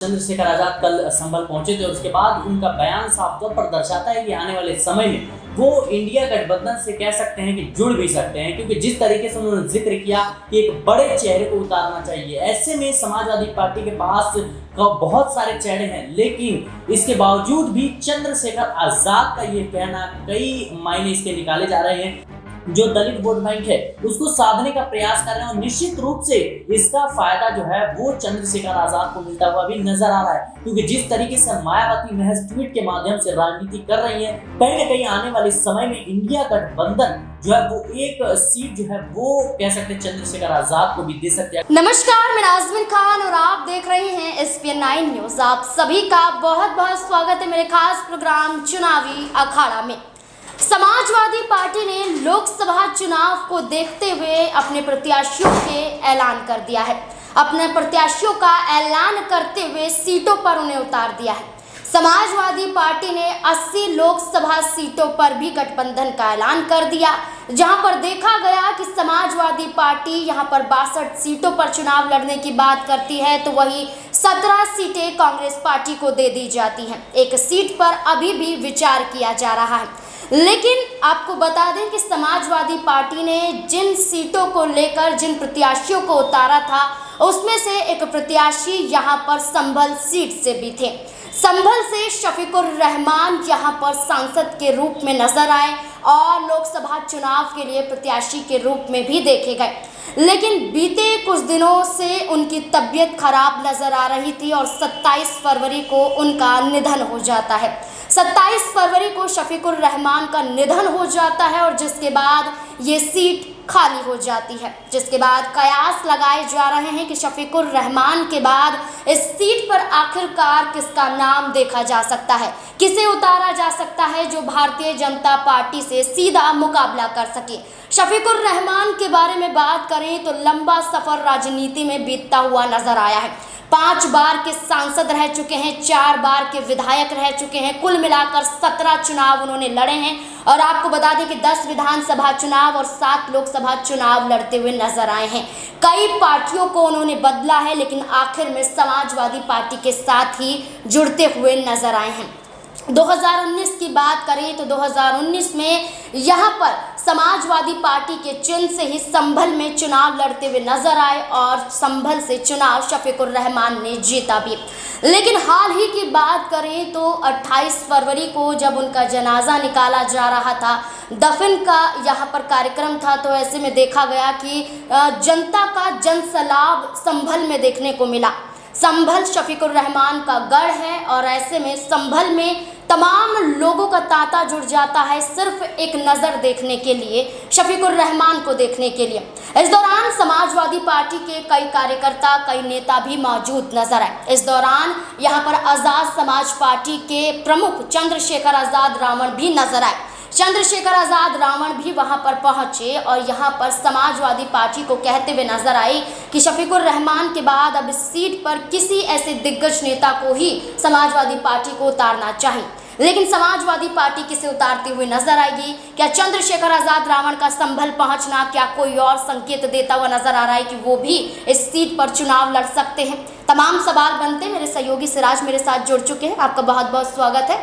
चंद्रशेखर आजाद कल संभल पहुंचे थे और उसके बाद उनका बयान साफ तौर पर दर्शाता है कि आने वाले समय में वो इंडिया गठबंधन से कह सकते हैं कि जुड़ भी सकते हैं, क्योंकि जिस तरीके से उन्होंने जिक्र किया कि एक बड़े चेहरे को उतारना चाहिए। ऐसे में समाजवादी पार्टी के पास बहुत सारे चेहरे हैं, लेकिन इसके बावजूद भी चंद्रशेखर आजाद का ये कहना कई मायने इसके निकाले जा रहे हैं। जो दलित वोट बैंक है उसको साधने का प्रयास कर रहे हैं और निश्चित रूप से इसका फायदा जो है वो चंद्रशेखर आजाद को मिलता हुआ भी नजर आ रहा है, क्योंकि जिस तरीके से मायावती महज ट्वीट के माध्यम से राजनीति कर रही है, कहीं न कहीं आने वाले समय में इंडिया गठबंधन जो है वो एक सीट जो है वो कह सकते हैं चंद्रशेखर आजाद को भी दे सकते हैं। नमस्कार, मैं नाज़मीन खान और आप देख रहे हैं SPN9 न्यूज। आप सभी का बहुत बहुत स्वागत है मेरे खास प्रोग्राम चुनावी अखाड़ा में। समाजवादी पार्टी ने लोकसभा चुनाव को देखते हुए अपने प्रत्याशियों के ऐलान कर दिया है। अपने प्रत्याशियों का ऐलान करते हुए सीटों पर उन्हें उतार दिया है। समाजवादी पार्टी ने 80 लोकसभा सीटों पर भी गठबंधन का ऐलान कर दिया, जहां पर देखा गया कि समाजवादी पार्टी यहां पर 62 सीटों पर चुनाव लड़ने की बात करती है, तो वही 17 सीटें कांग्रेस पार्टी को दे दी जाती हैं। एक सीट पर अभी भी विचार किया जा रहा है, लेकिन आपको बता दें कि समाजवादी पार्टी ने जिन सीटों को लेकर जिन प्रत्याशियों को उतारा था, उसमें से एक प्रत्याशी यहां पर संभल सीट से भी थे। संभल से शफीकुर रहमान यहां पर सांसद के रूप में नजर आए और लोकसभा चुनाव के लिए प्रत्याशी के रूप में भी देखे गए, लेकिन बीते कुछ दिनों से उनकी तबीयत खराब नजर आ रही थी और 27 फरवरी को उनका निधन हो जाता है। 27 फरवरी को शफीकुर रहमान का निधन हो जाता है और जिसके बाद ये सीट खाली हो जाती है, जिसके बाद कयास लगाए जा रहे हैं कि शफीकुर रहमान के बाद इस सीट पर आखिरकार किसका नाम देखा जा सकता है, किसे उतारा जा सकता है जो भारतीय जनता पार्टी से सीधा मुकाबला कर सके। शफीकुर रहमान के बारे में बात करें तो लंबा सफर राजनीति में बीतता हुआ नजर आया है। 5 बार के सांसद रह चुके हैं, 4 बार के विधायक रह चुके हैं, कुल मिलाकर 17 चुनाव उन्होंने लड़े हैं और आपको बता दें कि 10 विधानसभा चुनाव और 7 लोकसभा चुनाव लड़ते हुए नजर आए हैं। कई पार्टियों को उन्होंने बदला है, लेकिन आखिर में समाजवादी पार्टी के साथ ही जुड़ते हुए नजर आए हैं। 2019 की बात करें तो 2019 में यहाँ पर समाजवादी पार्टी के चिन्ह से ही संभल में चुनाव लड़ते हुए नजर आए और संभल से चुनाव शफीकुर रहमान ने जीता भी। लेकिन हाल ही की बात करें तो 28 फरवरी को जब उनका जनाजा निकाला जा रहा था, दफन का यहाँ पर कार्यक्रम था, तो ऐसे में देखा गया कि जनता का जनसैलाब संभल में देखने को मिला। संभल शफीकुर रहमान का गढ़ है और ऐसे में संभल में तमाम लोगों का तांता जुड़ जाता है सिर्फ एक नज़र देखने के लिए, शफीकुर रहमान को देखने के लिए। इस दौरान समाजवादी पार्टी के कई कार्यकर्ता, कई नेता भी मौजूद नजर आए। इस दौरान यहाँ पर आज़ाद समाज पार्टी के प्रमुख चंद्रशेखर आजाद रावण भी नजर आए। चंद्रशेखर आजाद रावण भी वहां पर पहुंचे और यहां पर समाजवादी पार्टी को कहते हुए नजर आई कि शफीकुर रहमान के बाद अब इस सीट पर किसी ऐसे दिग्गज नेता को ही समाजवादी पार्टी को उतारना चाहिए। लेकिन समाजवादी पार्टी किसे उतारती हुई नजर आएगी? क्या चंद्रशेखर आजाद रावण का संभल पहुंचना क्या कोई और संकेत देता हुआ नजर आ रहा है कि वो भी इस सीट पर चुनाव लड़ सकते हैं? तमाम सवाल बनते हैं। मेरे सहयोगी सिराज मेरे साथ जुड़ चुके हैं, आपका बहुत बहुत स्वागत है।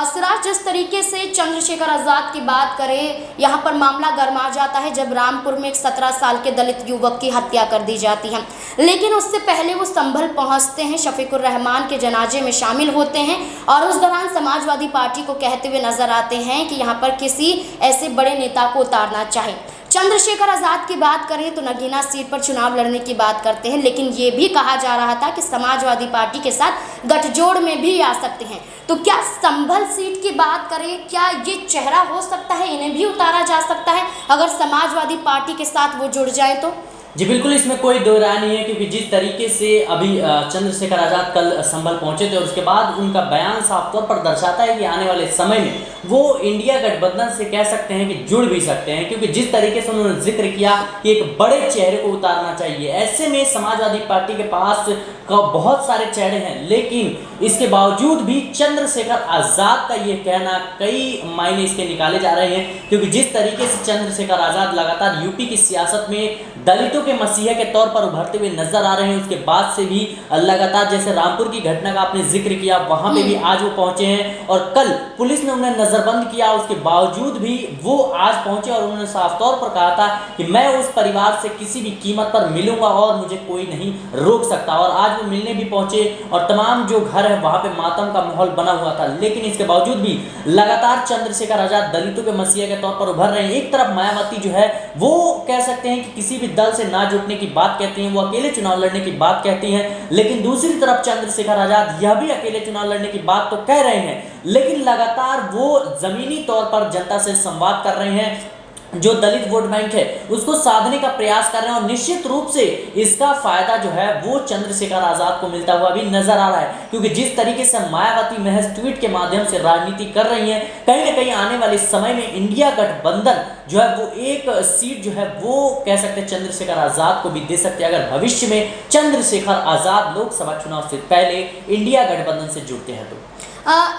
सिराज, जिस तरीके से चंद्रशेखर आजाद की बात करें, यहाँ पर मामला गर्मा जाता है जब रामपुर में एक 17 साल के दलित युवक की हत्या कर दी जाती है, लेकिन उससे पहले वो संभल पहुँचते हैं, शफीकुर रहमान के जनाजे में शामिल होते हैं और उस दौरान समाजवादी पार्टी को कहते हुए नजर आते हैं कि यहाँ पर किसी ऐसे बड़े नेता को उतारना चाहिए। चंद्रशेखर आजाद की बात करें तो नगीना सीट पर चुनाव लड़ने की बात करते हैं, लेकिन ये भी कहा जा रहा था कि समाजवादी पार्टी के साथ गठजोड़ में भी आ सकते हैं। तो क्या संभल सीट की बात करें, क्या ये चेहरा हो सकता है, इन्हें भी उतारा जा सकता है अगर समाजवादी पार्टी के साथ वो जुड़ जाए तो? जी बिल्कुल, इसमें कोई दो राय नहीं है, क्योंकि जिस तरीके से अभी चंद्रशेखर आजाद कल संभल पहुंचे थे और उसके बाद उनका बयान साफ तौर पर दर्शाता है कि आने वाले समय में वो इंडिया गठबंधन से कह सकते हैं कि जुड़ भी सकते हैं, क्योंकि जिस तरीके से उन्होंने जिक्र किया कि एक बड़े चेहरे को उतारना चाहिए। ऐसे में समाजवादी पार्टी के पास बहुत सारे चेहरे हैं, लेकिन इसके बावजूद भी चंद्रशेखर आजाद का ये कहना कई मायने इसके निकाले जा रहे हैं, क्योंकि जिस तरीके से चंद्रशेखर आजाद लगातार यूपी की सियासत में दलितों के मसीहा के तौर पर उभरते हुए नजर आ रहे हैं। उसके बाद से भी लगातार, जैसे रामपुर की घटना का आपने जिक्र किया, वहां पे भी आज वो पहुंचे हैं और कल पुलिस ने उन्हें नजरबंद किया। उसके बावजूद भी वो आज पहुंचे और उन्होंने साफ तौर पर कहा था कि मैं उस परिवार से किसी भी कीमत पर मिलूंगा और मुझे कोई नहीं रोक सकता। और आज वो मिलने भी पहुंचे और तमाम जो घर है वहां पे मातम का माहौल बना हुआ था। लेकिन इसके बावजूद भी लगातार चंद्रशेखर आजाद दलितों के मसीहा के तौर पर उभर रहे हैं। एक तरफ मायावती जो है वो कह सकते हैं कि किसी भी दल से ना जुटने की बात कहती हैं, वो अकेले चुनाव लड़ने की बात कहती हैं, लेकिन दूसरी तरफ चंद्रशेखर आजाद यह भी अकेले चुनाव लड़ने की बात तो कह रहे हैं, लेकिन लगातार वो जमीनी तौर पर जनता से संवाद कर रहे हैं। जो दलित वोट बैंक है उसको साधने का प्रयास कर रहे हैं और निश्चित रूप से इसका फायदा जो है वो चंद्रशेखर आजाद को मिलता हुआ भी नजर आ रहा है। क्योंकि जिस तरीके से मायावती महज ट्वीट के माध्यम से राजनीति कर रही हैं, कहीं ना कहीं आने वाले समय में इंडिया गठबंधन जो है वो एक सीट जो है वो कह सकते हैं चंद्रशेखर आजाद को भी दे सकते हैं, अगर भविष्य में चंद्रशेखर आजाद लोकसभा चुनाव से पहले इंडिया गठबंधन से जुड़ते हैं तो।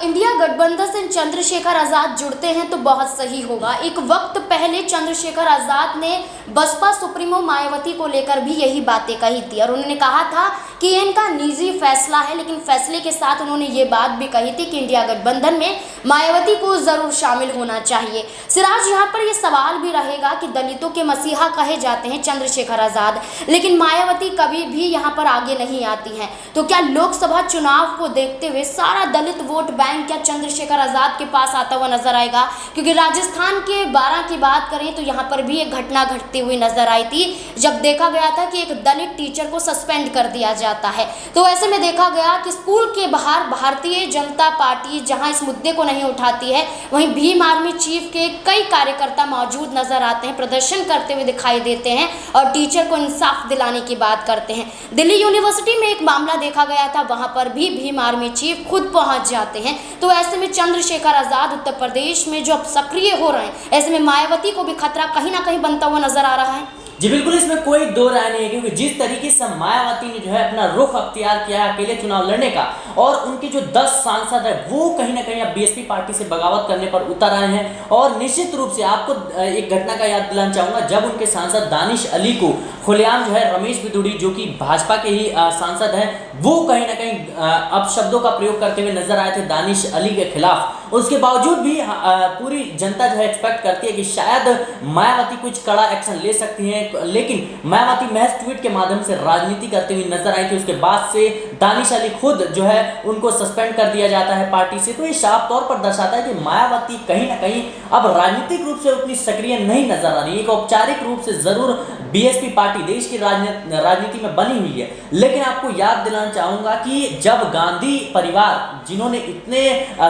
इंडिया गठबंधन से चंद्रशेखर आजाद जुड़ते हैं तो बहुत सही होगा। एक वक्त पहले चंद्रशेखर आजाद ने बसपा सुप्रीमो मायावती को लेकर भी यही बातें कही थी और उन्होंने कहा था कि इनका निजी फैसला है, लेकिन फैसले के साथ उन्होंने ये बात भी कही थी कि इंडिया गठबंधन में मायावती को जरूर शामिल होना चाहिए। सिराज, यहाँ पर ये सवाल भी रहेगा कि दलितों के मसीहा कहे जाते हैं चंद्रशेखर आजाद, लेकिन मायावती कभी भी यहाँ पर आगे नहीं आती हैं, तो क्या लोकसभा चुनाव को देखते हुए सारा दलित वोट बैंक क्या चंद्रशेखर आजाद के पास आता हुआ नजर आएगा? क्योंकि राजस्थान के 12 की बात करें तो यहाँ पर भी एक घटना घटती हुई नजर आई थी, जब देखा गया था कि एक दलित टीचर को सस्पेंड कर दिया जाता है। तो ऐसे में देखा गया कि स्कूल के बाहर भारतीय जनता पार्टी जहां इस मुद्दे को नहीं उठाती है, वहीं भीम आर्मी चीफ के कई कार्यकर्ता मौजूद नजर आते हैं, प्रदर्शन करते हुए दिखाई देते हैं और टीचर को इंसाफ दिलाने की बात करते हैं। दिल्ली यूनिवर्सिटी में एक मामला देखा गया था, वहां पर भी भीम आर्मी चीफ खुद पहुंच जाते हैं। तो ऐसे में चंद्रशेखर आजाद उत्तर प्रदेश में जो अब सक्रिय हो रहे हैं, ऐसे में मायावती को भी खतरा कहीं ना कहीं बनता हुआ नजर आ रहा है। जी बिल्कुल, इसमें कोई दो राय नहीं है, क्योंकि जिस तरीके से मायावती ने जो है अपना रुख अख्तियार किया है अकेले चुनाव लड़ने का, और उनके जो 10 सांसद है वो कहीं ना कहीं अब बीएसपी पार्टी से बगावत करने पर उतर आए हैं। और निश्चित रूप से आपको एक घटना का याद दिलाना चाहूंगा, जब उनके सांसद दानिश अली को खुलेआम जो है रमेश बिधूड़ी जो कि भाजपा के ही सांसद हैं, वो कहीं ना कहीं अपशब्दों का प्रयोग करते हुए नजर आए थे दानिश अली के खिलाफ। उसके बावजूद भी पूरी जनता जो है एक्सपेक्ट करती है कि शायद मायावती कुछ कड़ा एक्शन ले सकती हैं, लेकिन मायावती महज ट्वीट के माध्यम से राजनीति करते हुए नजर आई थी। उसके बाद से दानिश अली खुद जो है उनको सस्पेंड कर दिया जाता है पार्टी से। तो ये साफ तौर पर दर्शाता है कि मायावती कहीं ना कहीं अब राजनीतिक रूप से उतनी सक्रिय नहीं नजर आ रही है। एक औपचारिक रूप से जरूर बीएसपी पार्टी देश की राजनीति में बनी हुई है, लेकिन आपको याद दिलाना चाहूंगा कि जब गांधी परिवार जिन्होंने इतने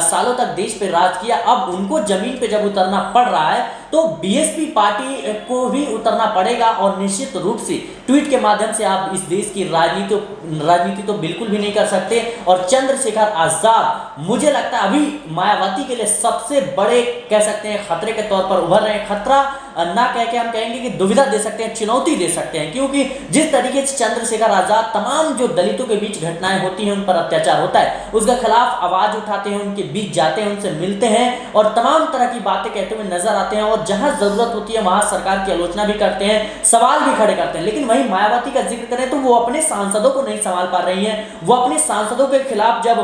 सालों तक देश पे राज किया, अब उनको जमीन पे जब उतरना पड़ रहा है तो बीएसपी पार्टी को भी उतरना पड़ेगा। और निश्चित रूप से ट्वीट के माध्यम से आप इस देश की राजनीति तो बिल्कुल भी नहीं कर सकते। और चंद्रशेखर आजाद मुझे लगता है अभी मायावती के लिए सबसे बड़े कह सकते हैं खतरे के तौर पर उभर रहे हैं। खतरा ना कह के हम कहेंगे कि दुविधा दे सकते हैं, चुनौती दे सकते हैं, क्योंकि जिस तरीके से चंद्रशेखर आजाद तमाम जो दलितों के बीच घटनाएं होती हैं, उन पर अत्याचार होता है, उसके खिलाफ आवाज उठाते हैं, उनके बीच जाते हैं, उनसे मिलते हैं और तमाम तरह की बातें कहते हुए नजर आते हैं। और जहां जरूरत होती है वहां सरकार की आलोचना भी करते हैं, सवाल भी खड़े करते हैं। लेकिन वहीं मायावती का जिक्र करें तो वो अपने सांसदों को नहीं संभाल पा रही हैं। वो अपने सांसदों के खिलाफ जब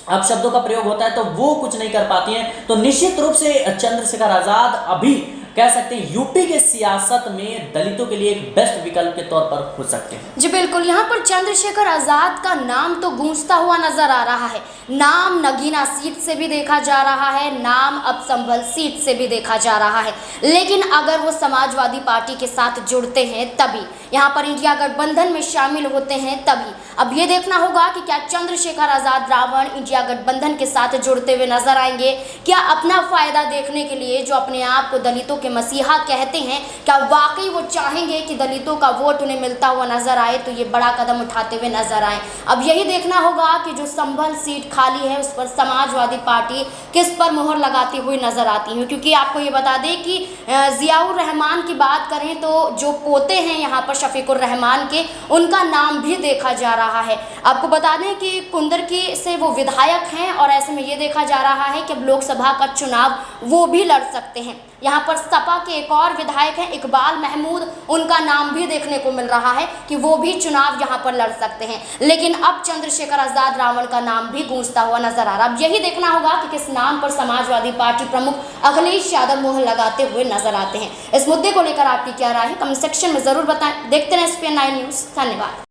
अपशब्दों का प्रयोग होता है तो वो कुछ नहीं कर पाती हैं। तो निश्चित रूप से चंद्रशेखर आजाद अभी कह सकते हैं यूपी के सियासत में दलितों के लिए एक बेस्ट विकल्प के तौर पर हो सकते हैं। जी बिल्कुल, यहाँ पर चंद्रशेखर आजाद का नाम तो गूंजता हुआ नजर आ रहा है। नाम नगीना सीट से भी देखा जा रहा है, नाम अब संभल सीट से भी देखा जा रहा है। लेकिन अगर वो समाजवादी पार्टी के साथ जुड़ते हैं तभी, यहाँ पर इंडिया गठबंधन में शामिल होते हैं तभी। अब ये देखना होगा कि क्या चंद्रशेखर आजाद रावण इंडिया गठबंधन के साथ जुड़ते हुए नजर आएंगे, क्या अपना फायदा देखने के लिए जो अपने आप को दलितों के मसीहा कहते हैं, क्या वाकई वो चाहेंगे कि दलितों का वोट उन्हें मिलता हुआ नजर आए, तो ये बड़ा कदम उठाते हुए नजर आए। अब यही देखना होगा कि जो संभल सीट खाली है उस पर समाजवादी पार्टी किस पर मोहर लगाती हुई नजर आती है। क्योंकि आपको ये बता दें कि जियाउर रहमान की बात करें तो जो पोते हैं यहाँ पर शफीकुर रहमान के, उनका नाम भी देखा जा रहा है। आपको बता दें कि कुंदरकी से वो विधायक हैं और ऐसे में ये देखा जा रहा है कि अब लोकसभा का चुनाव वो भी लड़ सकते हैं। यहाँ पर सपा के एक और विधायक हैं इकबाल महमूद, उनका नाम भी देखने को मिल रहा है कि वो भी चुनाव यहाँ पर लड़ सकते हैं। लेकिन अब चंद्रशेखर आजाद रावण का नाम भी गूंजता हुआ नजर आ रहा है। अब यही देखना होगा कि किस नाम पर समाजवादी पार्टी प्रमुख अखिलेश यादव मोहर लगाते हुए नजर आते हैं। इस मुद्दे को लेकर आपकी क्या राय है, कमेंट सेक्शन में जरूर बताएं। देखते रहें SPN9 न्यूज। धन्यवाद।